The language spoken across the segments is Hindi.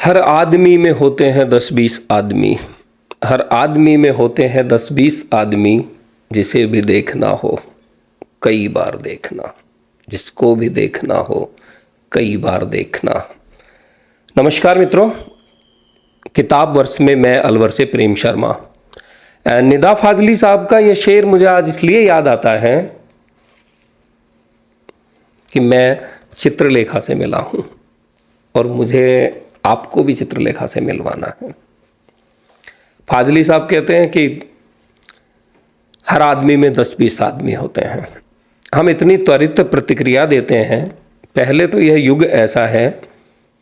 हर आदमी में होते हैं 10-20 आदमी। हर आदमी में होते हैं 10-20 आदमी। जिसे भी देखना हो कई बार देखना, जिसको भी देखना हो कई बार देखना। नमस्कार मित्रों, किताब वर्ष में मैं अलवर से प्रेम शर्मा। निदा फाजली साहब का यह शेर मुझे आज इसलिए याद आता है कि मैं चित्रलेखा से मिला हूं और मुझे आपको भी चित्रलेखा से मिलवाना है। फाजली साहब कहते हैं कि हर आदमी में 10-20 आदमी होते हैं। हम इतनी त्वरित प्रतिक्रिया देते हैं। पहले तो यह युग ऐसा है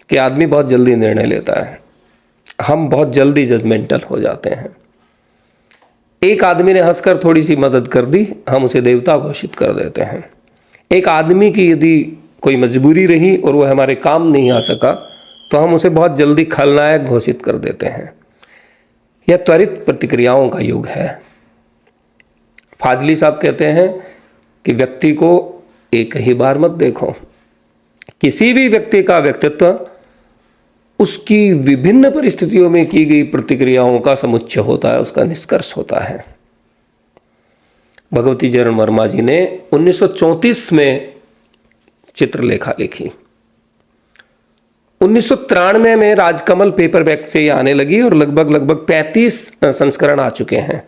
कि आदमी बहुत जल्दी निर्णय लेता है। हम बहुत जल्दी जजमेंटल हो जाते हैं। एक आदमी ने हंसकर थोड़ी सी मदद कर दी, हम उसे देवता घोषित कर देते हैं। एक आदमी की यदि कोई मजबूरी रही और वह हमारे काम नहीं आ सका तो हम उसे बहुत जल्दी खलनायक घोषित कर देते हैं। यह त्वरित प्रतिक्रियाओं का युग है। फाजली साहब कहते हैं कि व्यक्ति को एक ही बार मत देखो। किसी भी व्यक्ति का व्यक्तित्व उसकी विभिन्न परिस्थितियों में की गई प्रतिक्रियाओं का समुच्चय होता है, उसका निष्कर्ष होता है। भगवती चरण वर्मा जी ने 1934 में चित्रलेखा लिखी। 1993 में राजकमल पेपरबैक से यह आने लगी और लगभग 35 संस्करण आ चुके हैं।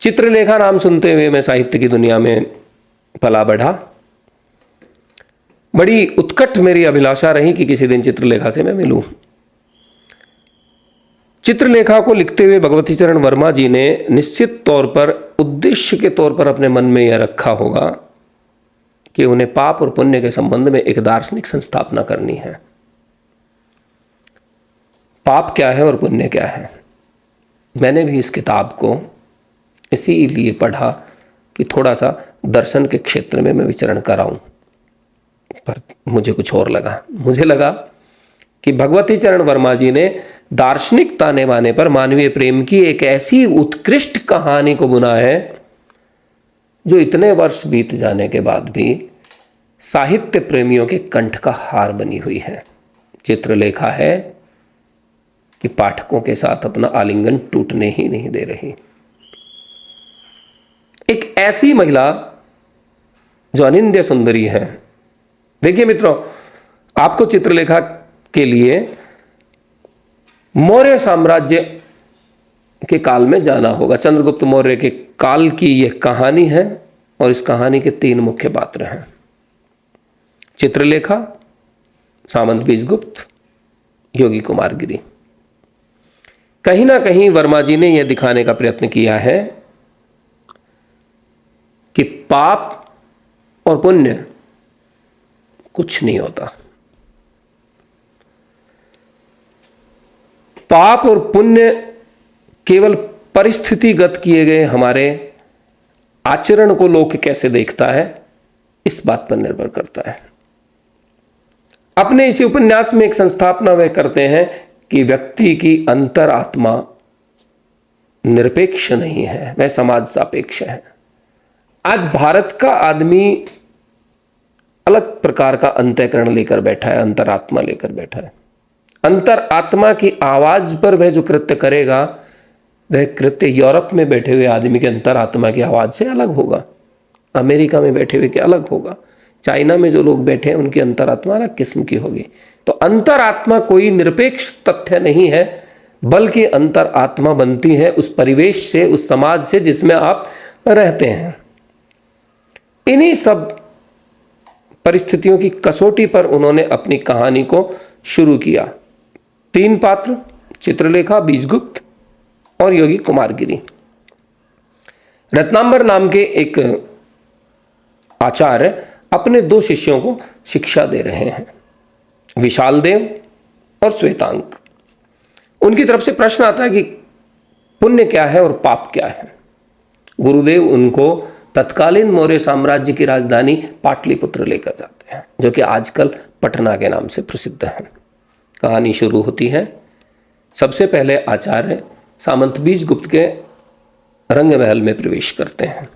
चित्रलेखा नाम सुनते हुए मैं साहित्य की दुनिया में पला बढ़ा। बड़ी उत्कट मेरी अभिलाषा रही कि किसी दिन चित्रलेखा से मैं मिलूं। चित्रलेखा को लिखते हुए भगवती चरण वर्मा जी ने निश्चित तौर पर उद्देश्य के तौर पर अपने मन में यह रखा होगा कि उन्हें पाप और पुण्य के संबंध में एक दार्शनिक संस्थापना करनी है। पाप क्या है और पुण्य क्या है? मैंने भी इस किताब को इसीलिए पढ़ा कि थोड़ा सा दर्शन के क्षेत्र में मैं विचरण कराऊं, पर मुझे कुछ और लगा। मुझे लगा कि भगवती चरण वर्मा जी ने दार्शनिक ताने बाने पर मानवीय प्रेम की एक ऐसी उत्कृष्ट कहानी को बुना है जो इतने वर्ष बीत जाने के बाद भी साहित्य प्रेमियों के कंठ का हार बनी हुई है। चित्रलेखा है कि पाठकों के साथ अपना आलिंगन टूटने ही नहीं दे रही। एक ऐसी महिला जो अनिंद्य सुंदरी है। देखिए मित्रों, आपको चित्रलेखा के लिए मौर्य साम्राज्य के काल में जाना होगा। चंद्रगुप्त मौर्य के काल की यह कहानी है और इस कहानी के 3 मुख्य पात्र हैं: चित्रलेखा, सामंत बीजगुप्त, योगी कुमारगिरी। कहीं ना कहीं वर्मा जी ने यह दिखाने का प्रयत्न किया है कि पाप और पुण्य कुछ नहीं होता। पाप और पुण्य केवल परिस्थितिगत किए गए हमारे आचरण को लोक कैसे देखता है, इस बात पर निर्भर करता है। अपने इसी उपन्यास में एक संस्थापना वे करते हैं कि व्यक्ति की अंतरात्मा निरपेक्ष नहीं है, वह समाज सापेक्ष है। आज भारत का आदमी अलग प्रकार का अंतःकरण लेकर बैठा है, अंतरात्मा लेकर बैठा है। अंतरात्मा की आवाज पर वह जो कृत्य करेगा, वह कृत्य यूरोप में बैठे हुए आदमी के अंतरात्मा की आवाज से अलग होगा, अमेरिका में बैठे हुए के अलग होगा, चाइना में जो लोग बैठे हैं उनकी अंतरात्मा अलग किस्म की होगी। तो अंतरात्मा कोई निरपेक्ष तथ्य नहीं है, बल्कि अंतरात्मा बनती है उस परिवेश से, उस समाज से जिसमें आप रहते हैं। इन्हीं सब परिस्थितियों की कसौटी पर उन्होंने अपनी कहानी को शुरू किया। 3 पात्र, चित्रलेखा, बीजगुप्त और योगी कुमारगिरी। रत्नांबर नाम के एक आचार्य अपने 2 शिष्यों को शिक्षा दे रहे हैं, विशाल देव और श्वेतांक। उनकी तरफ से प्रश्न आता है कि पुण्य क्या है और पाप क्या है। गुरुदेव उनको तत्कालीन मौर्य साम्राज्य की राजधानी पाटलिपुत्र लेकर जाते हैं, जो कि आजकल पटना के नाम से प्रसिद्ध है। कहानी शुरू होती है। सबसे पहले आचार्य सामंत बीजगुप्त के रंग महल में प्रवेश करते हैं।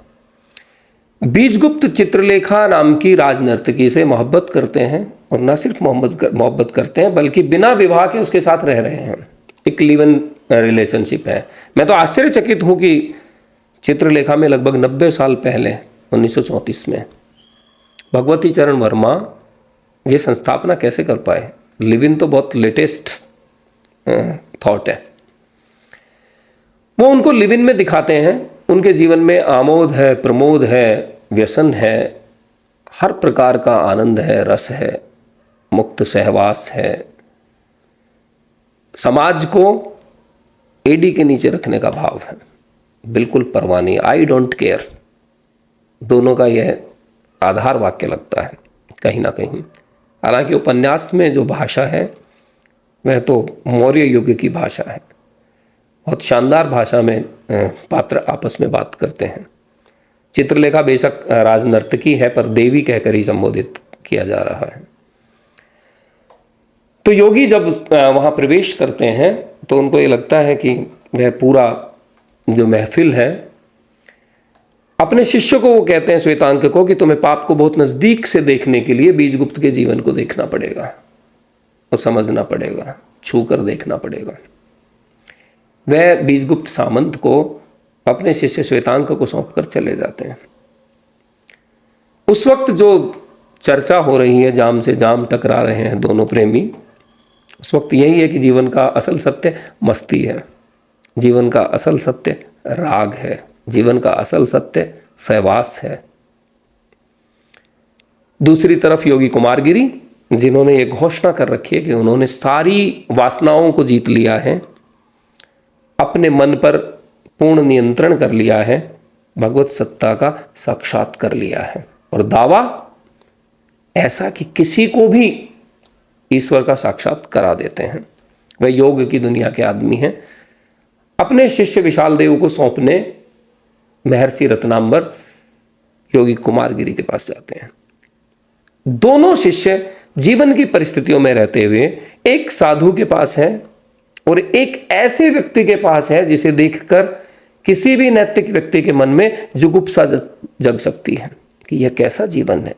बीजगुप्त चित्रलेखा नाम की राजनर्तकी से मोहब्बत करते हैं, और न सिर्फ मोहब्बत करते हैं बल्कि बिना विवाह के उसके साथ रह रहे हैं। एक लिव इन रिलेशनशिप है। मैं तो आश्चर्यचकित हूं कि चित्रलेखा में लगभग 90 साल पहले 1934 में भगवती चरण वर्मा ये संस्थापना कैसे कर पाए। लिव इन तो बहुत लेटेस्ट थॉट है। वो उनको लिव इन में दिखाते हैं। उनके जीवन में आमोद है, प्रमोद है, व्यसन है, हर प्रकार का आनंद है, रस है, मुक्त सहवास है। समाज को एडी के नीचे रखने का भाव है, बिल्कुल परवाह नहीं, आई डोंट केयर। दोनों का यह आधार वाक्य लगता है कहीं ना कहीं। हालांकि उपन्यास में जो भाषा है वह तो मौर्य युग की भाषा है। बहुत शानदार भाषा में पात्र आपस में बात करते हैं। चित्रलेखा बेशक राजनर्तकी है पर देवी कहकर ही संबोधित किया जा रहा है। तो योगी जब वहां प्रवेश करते हैं तो उनको ये लगता है कि वह पूरा जो महफिल है, अपने शिष्य को वो कहते हैं, श्वेतांक को, कि तुम्हें पाप को बहुत नजदीक से देखने के लिए बीजगुप्त के जीवन को देखना पड़ेगा और समझना पड़ेगा, छू कर देखना पड़ेगा। वह बीजगुप्त सामंत को अपने शिष्य श्वेतांक को सौंपकर चले जाते हैं। उस वक्त जो चर्चा हो रही है, जाम से जाम टकरा रहे हैं दोनों प्रेमी, उस वक्त यही है कि जीवन का असल सत्य मस्ती है, जीवन का असल सत्य राग है, जीवन का असल सत्य सहवास है। दूसरी तरफ योगी कुमारगिरी, जिन्होंने ये घोषणा कर रखी है कि उन्होंने सारी वासनाओं को जीत लिया है, अपने मन पर पूर्ण नियंत्रण कर लिया है, भगवत सत्ता का साक्षात कर लिया है, और दावा ऐसा कि किसी को भी ईश्वर का साक्षात करा देते हैं। वह योग की दुनिया के आदमी हैं। अपने शिष्य विशाल देव को सौंपने महर्षि रत्नांबर योगी कुमारगिरी के पास जाते हैं। दोनों शिष्य जीवन की परिस्थितियों में रहते हुए एक साधु के पास है और एक ऐसे व्यक्ति के पास है जिसे देखकर किसी भी नैतिक व्यक्ति के मन में जुगुप्सा जग सकती है कि यह कैसा जीवन है,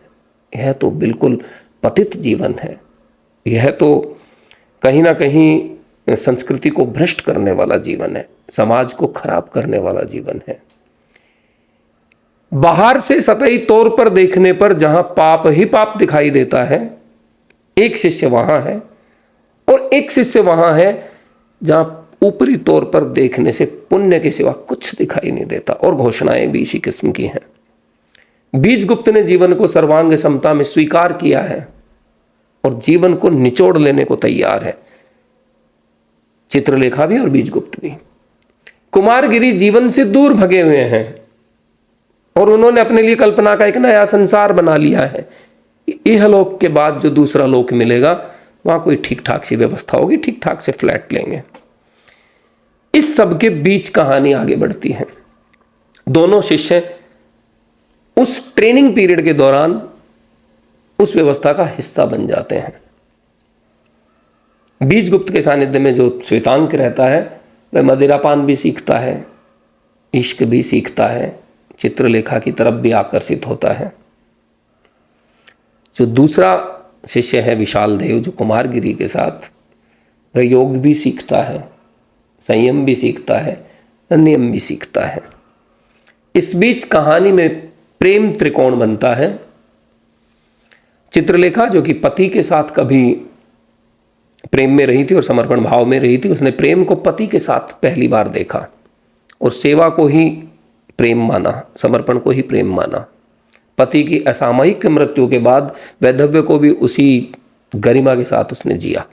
यह तो बिल्कुल पतित जीवन है, यह तो कहीं ना कहीं संस्कृति को भ्रष्ट करने वाला जीवन है, समाज को खराब करने वाला जीवन है। बाहर से सतही तौर पर देखने पर जहां पाप ही पाप दिखाई देता है, एक शिष्य वहां है, और एक शिष्य वहां है जहां ऊपरी तौर पर देखने से पुण्य के सिवा कुछ दिखाई नहीं देता, और घोषणाएं भी इसी किस्म की हैं। बीजगुप्त ने जीवन को सर्वांग समता में स्वीकार किया है और जीवन को निचोड़ लेने को तैयार है, चित्रलेखा भी और बीजगुप्त भी। कुमारगिरी जीवन से दूर भगे हुए हैं और उन्होंने अपने लिए कल्पना का एक नया संसार बना लिया है। इहलोक के बाद जो दूसरा लोक मिलेगा वहां कोई ठीक ठाक सी व्यवस्था होगी, ठीक ठाक से फ्लैट लेंगे। इस सब के बीच कहानी आगे बढ़ती है। दोनों शिष्य उस ट्रेनिंग पीरियड के दौरान उस व्यवस्था का हिस्सा बन जाते हैं। बीजगुप्त के सानिध्य में जो श्वेतांक रहता है वह मदिरापान भी सीखता है, इश्क भी सीखता है, चित्रलेखा की तरफ भी आकर्षित होता है। जो दूसरा शिष्य है विशाल देव, जो कुमारगिरी के साथ, वह योग भी सीखता है, संयम भी सीखता है, नियम भी सीखता है। इस बीच कहानी में प्रेम त्रिकोण बनता है। चित्रलेखा जो कि पति के साथ कभी प्रेम में रही थी और समर्पण भाव में रही थी, उसने प्रेम को पति के साथ पहली बार देखा और सेवा को ही प्रेम माना, समर्पण को ही प्रेम माना। पति की असामयिक मृत्यु के बाद वैधव्य को भी उसी गरिमा के साथ उसने जिया।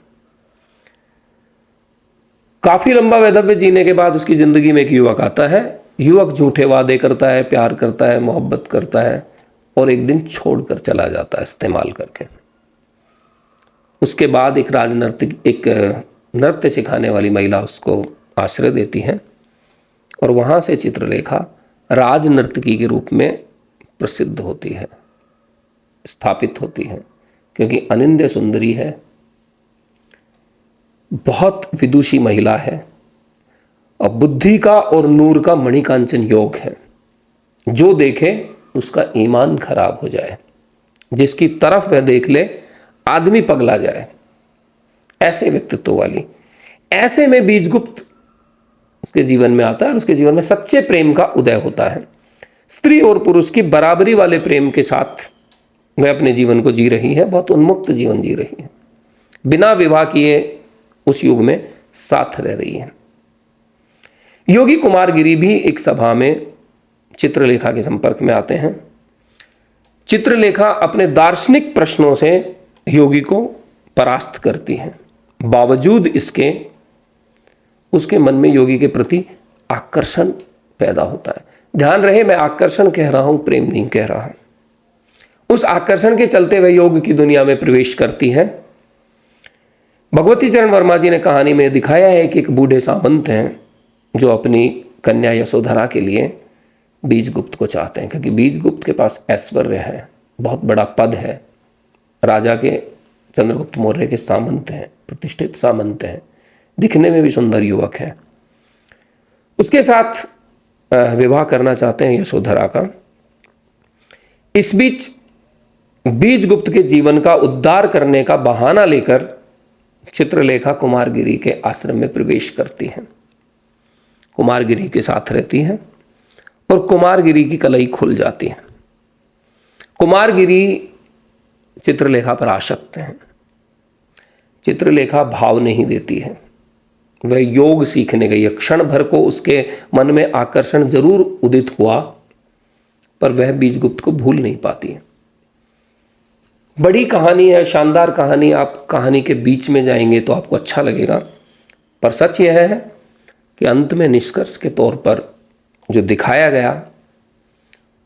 काफी लंबा वैधव्य जीने के बाद उसकी जिंदगी में एक युवक आता है। युवक झूठे वादे करता है, प्यार करता है, मोहब्बत करता है और एक दिन छोड़कर चला जाता है इस्तेमाल करके। उसके बाद एक नृत्य सिखाने वाली महिला उसको आश्रय देती है और वहां से चित्रलेखा राजनर्तकी के रूप में प्रसिद्ध होती है, स्थापित होती है, क्योंकि अनिंद्य सुंदरी है, बहुत विदुषी महिला है और बुद्धि का और नूर का मणिकांचन योग है। जो देखे उसका ईमान खराब हो जाए, जिसकी तरफ वह देख ले आदमी पगला जाए, ऐसे व्यक्तित्व वाली। ऐसे में बीजगुप्त उसके जीवन में आता है और उसके जीवन में सच्चे प्रेम का उदय होता है। स्त्री और पुरुष की बराबरी वाले प्रेम के साथ वह अपने जीवन को जी रही है, बहुत उन्मुक्त जीवन जी रही है, बिना विवाह किए उस युग में साथ रह रही है। योगी कुमारगिरी भी एक सभा में चित्रलेखा के संपर्क में आते हैं। चित्रलेखा अपने दार्शनिक प्रश्नों से योगी को परास्त करती है, बावजूद इसके उसके मन में योगी के प्रति आकर्षण पैदा होता है। ध्यान रहे, मैं आकर्षण कह रहा हूं, प्रेम नहीं कह रहा। उस आकर्षण के चलते वह योग की दुनिया में प्रवेश करती है। भगवती चरण वर्मा जी ने कहानी में दिखाया है कि एक बूढ़े सामंत हैं जो अपनी कन्या यशोधरा के लिए बीजगुप्त को चाहते हैं, क्योंकि बीजगुप्त के पास ऐश्वर्य है, बहुत बड़ा पद है, राजा के चंद्रगुप्त मौर्य के सामंत हैं, प्रतिष्ठित सामंत हैं, दिखने में भी सुंदर युवक है। उसके साथ विवाह करना चाहते हैं यशोधरा का। इस बीच बीजगुप्त के जीवन का उद्धार करने का बहाना लेकर चित्रलेखा कुमारगिरी के आश्रम में प्रवेश करती है, कुमारगिरी के साथ रहती है और कुमारगिरी की कलई खुल जाती है। कुमारगिरी चित्रलेखा पर आसक्त हैं। चित्रलेखा भाव नहीं देती है, वह योग सीखने गई है। क्षण भर को उसके मन में आकर्षण जरूर उदित हुआ, पर वह बीजगुप्त को भूल नहीं पाती है। बड़ी कहानी है, शानदार कहानी, आप कहानी के बीच में जाएंगे तो आपको अच्छा लगेगा, पर सच यह है कि अंत में निष्कर्ष के तौर पर जो दिखाया गया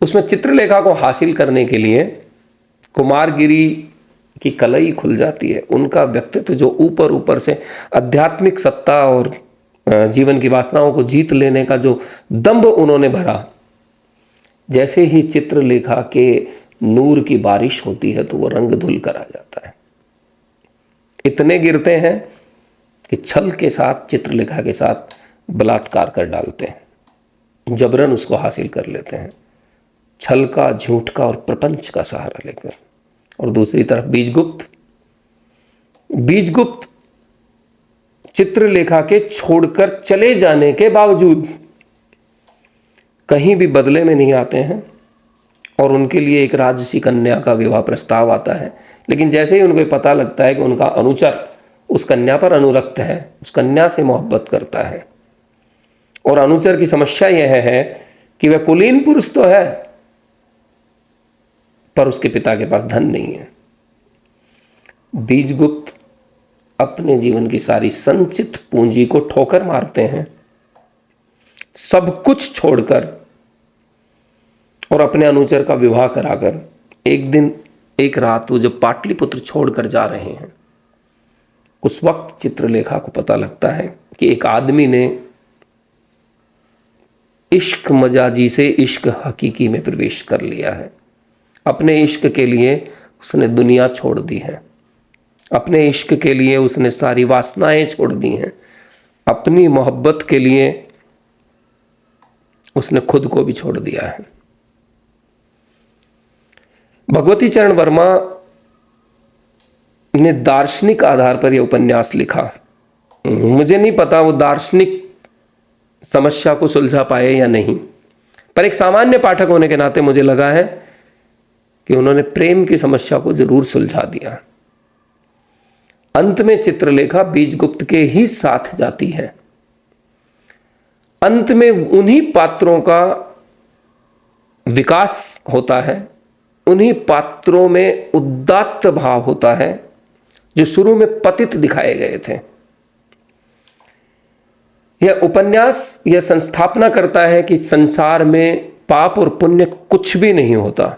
उसमें चित्रलेखा को हासिल करने के लिए कुमारगिरी की कलई खुल जाती है। उनका व्यक्तित्व जो ऊपर ऊपर से आध्यात्मिक सत्ता और जीवन की वासनाओं को जीत लेने का जो दंभ उन्होंने भरा, जैसे ही चित्रलेखा के नूर की बारिश होती है तो वो रंग धुल कर आ जाता है। इतने गिरते हैं कि छल के साथ चित्रलेखा के साथ बलात्कार कर डालते हैं, जबरन उसको हासिल कर लेते हैं, छल का, झूठ का और प्रपंच का सहारा लेकर। और दूसरी तरफ बीजगुप्त चित्रलेखा के छोड़कर चले जाने के बावजूद कहीं भी बदले में नहीं आते हैं और उनके लिए एक राजसी कन्या का विवाह प्रस्ताव आता है। लेकिन जैसे ही उनको पता लगता है कि उनका अनुचर उस कन्या पर अनुरक्त है, उस कन्या से मोहब्बत करता है, और अनुचर की समस्या यह है कि वह कुलीन पुरुष तो है पर उसके पिता के पास धन नहीं है। बीजगुप्त अपने जीवन की सारी संचित पूंजी को ठोकर मारते हैं, सब कुछ छोड़कर और अपने अनुचर का विवाह कराकर एक दिन एक रात वो जब पाटलिपुत्र छोड़कर जा रहे हैं, उस वक्त चित्रलेखा को पता लगता है कि एक आदमी ने इश्क मजाजी से इश्क हकीकी में प्रवेश कर लिया है। अपने इश्क के लिए उसने दुनिया छोड़ दी है, अपने इश्क के लिए उसने सारी वासनाएं छोड़ दी हैं, अपनी मोहब्बत के लिए उसने खुद को भी छोड़ दिया है। भगवती चरण वर्मा ने दार्शनिक आधार पर यह उपन्यास लिखा। मुझे नहीं पता वो दार्शनिक समस्या को सुलझा पाए या नहीं, पर एक सामान्य पाठक होने के नाते मुझे लगा है कि उन्होंने प्रेम की समस्या को जरूर सुलझा दिया। अंत में चित्रलेखा बीजगुप्त के ही साथ जाती है। अंत में उन्हीं पात्रों का विकास होता है, उन्हीं पात्रों में उदात्त भाव होता है जो शुरू में पतित दिखाए गए थे। यह उपन्यास यह संस्थापना करता है कि संसार में पाप और पुण्य कुछ भी नहीं होता,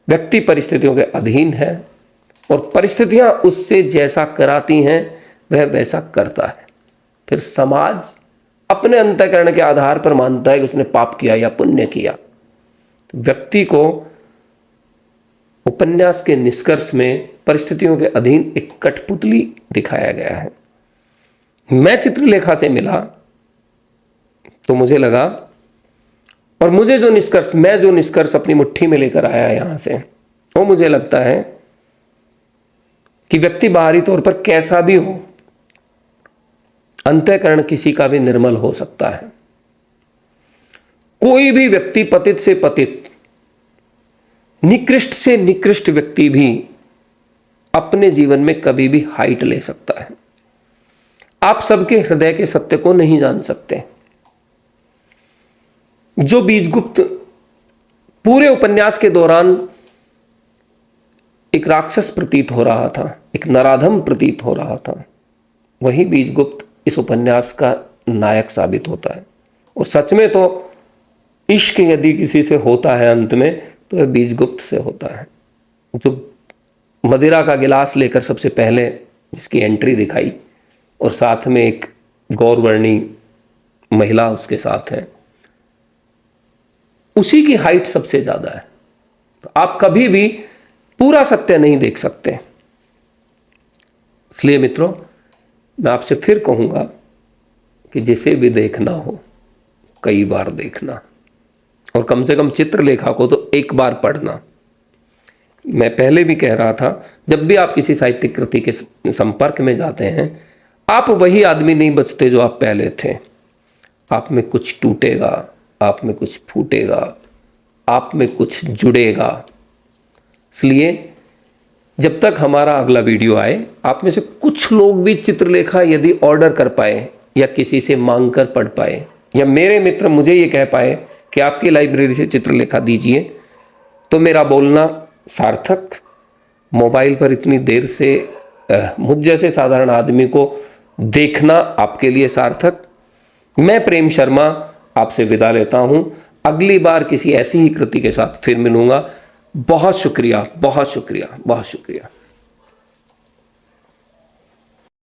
व्यक्ति परिस्थितियों के अधीन है और परिस्थितियां उससे जैसा कराती हैं वह वैसा करता है। फिर समाज अपने अंतःकरण के आधार पर मानता है कि उसने पाप किया या पुण्य किया। व्यक्ति को उपन्यास के निष्कर्ष में परिस्थितियों के अधीन एक कठपुतली दिखाया गया है। मैं चित्रलेखा से मिला तो मुझे लगा और मैं जो निष्कर्ष अपनी मुट्ठी में लेकर आया यहां से, वो मुझे लगता है कि व्यक्ति बाहरी तौर पर कैसा भी हो, अंतःकरण किसी का भी निर्मल हो सकता है। कोई भी व्यक्ति, पतित से पतित, निकृष्ट से निकृष्ट व्यक्ति भी अपने जीवन में कभी भी हाइट ले सकता है। आप सबके हृदय के सत्य को नहीं जान सकते। जो बीजगुप्त पूरे उपन्यास के दौरान एक राक्षस प्रतीत हो रहा था, एक नराधम प्रतीत हो रहा था, वही बीजगुप्त इस उपन्यास का नायक साबित होता है। और सच में तो इश्क यदि किसी से होता है अंत में, तो वह बीजगुप्त से होता है, जो मदिरा का गिलास लेकर सबसे पहले जिसकी एंट्री दिखाई, और साथ में एक गौरवर्णी महिला उसके साथ है, उसी की हाइट सबसे ज्यादा है। तो आप कभी भी पूरा सत्य नहीं देख सकते। इसलिए मित्रों, मैं आपसे फिर कहूंगा कि जिसे भी देखना हो कई बार देखना, और कम से कम चित्रलेखा को तो एक बार पढ़ना। मैं पहले भी कह रहा था, जब भी आप किसी साहित्यिक कृति के संपर्क में जाते हैं, आप वही आदमी नहीं बचते जो आप पहले थे। आप में कुछ टूटेगा, आप में कुछ फूटेगा, आप में कुछ जुड़ेगा। इसलिए जब तक हमारा अगला वीडियो आए, आप में से कुछ लोग भी चित्रलेखा यदि ऑर्डर कर पाए या किसी से मांग कर पढ़ पाए, या मेरे मित्र मुझे ये कह पाए कि आपकी लाइब्रेरी से चित्रलेखा दीजिए, तो मेरा बोलना सार्थक। मोबाइल पर इतनी देर से मुझ जैसे साधारण आदमी को देखना आपके लिए सार्थक। मैं प्रेम शर्मा आपसे विदा लेता हूं। अगली बार किसी ऐसी ही कृति के साथ फिर मिलूंगा। बहुत शुक्रिया, बहुत शुक्रिया, बहुत शुक्रिया।